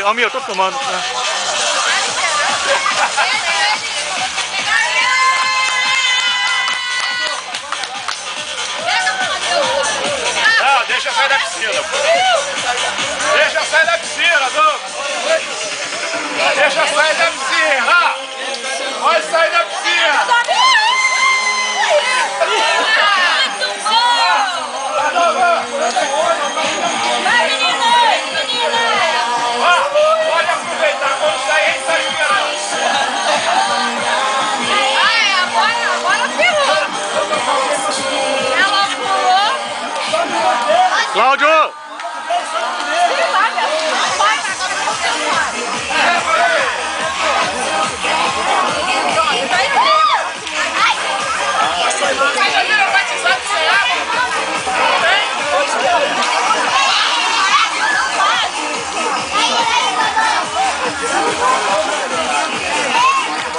Almir, eu tô filmando. Não, deixa eu sair da piscina. Deixa eu sair da piscina, Douglas. Deixa eu sair da piscina. Pode sair da piscina. Vai, menina! Pode aproveitar, quando sair, a gente sai esperando. Agora ferrou! Ela pulou! Cláudio!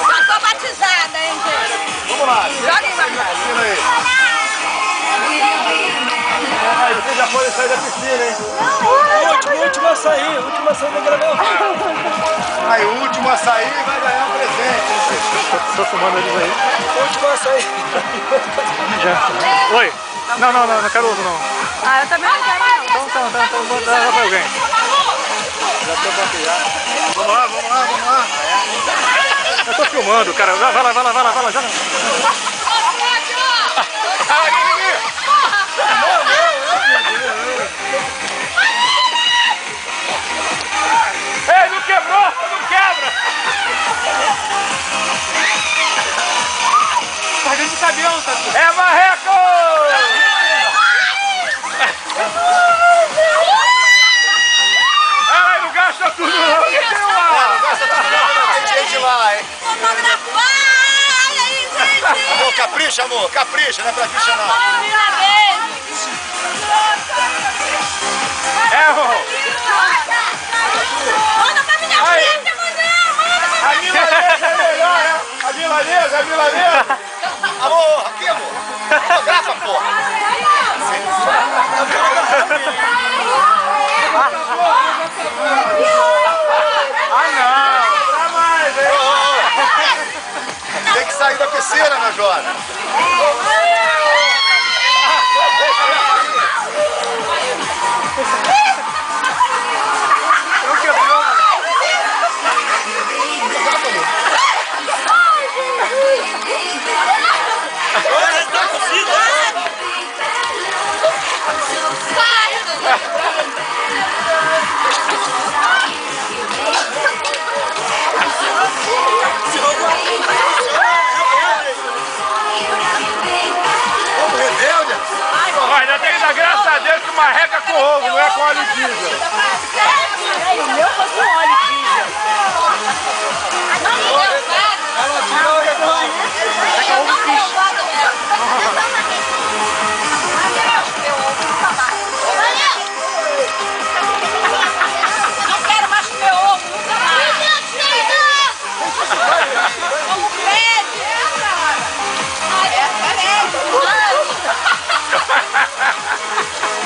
Já tô batizada, hein, gente? Vamos lá. Joga aí, Marcos. Ai, você já pode sair da piscina, hein? Último a sair da gravação. Aí, o último a sair vai ganhar um presente. Tô filmando eles aí. Último a sair. Já. Oi. Não quero outro não. Ah, eu também não quero, não. Então, dá pra alguém. Já tô batendo. Vamos lá. Eu tô filmando, cara. Vai lá, já. Ei, não quebrou, não quebra! Tá dentro do caminhão, tá? É marreco! Ai, não gasta tudo não, que tem lá! Não gasta tudo não, tem gente lá, hein? Fotografar! Olha aí, gente! Amor, capricha, não é pra bicha não. Primeira vez! É, amor! Manda pra minha frente, mulher! A milanesa é melhor, né? A milanesa! Amor, aqui, amor! Fotografa, porra! Não! Não mais, hein? Tem que sair da piscina, meu jovem! Não quebrou, ainda tem que dar graças a Deus que uma reca com ovo, não é com óleo diesel. O meu fosse um óleo diesel. Ela tirou o redondinho. Não quero mais comer ovo, nunca mais. Como pede.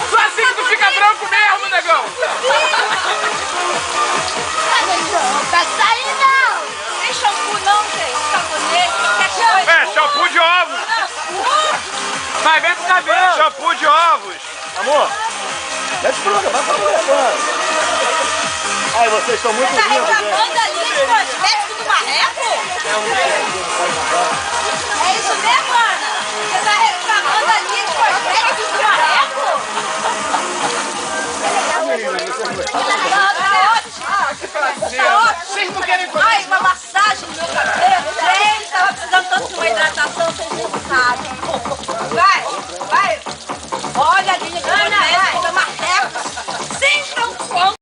Só assim que tu fica branco mesmo, negão! Tá saindo não! Tem shampoo não, gente? Sabonete, qualquer coisa. É, shampoo de ovos! Vai ver pro cabelo! Shampoo de ovos! Amor, Desce pro lugar, vai pra lugar. ai, vocês estão muito Tá lindos, gente. reclamando ali de cosmético do marreco? É isso mesmo?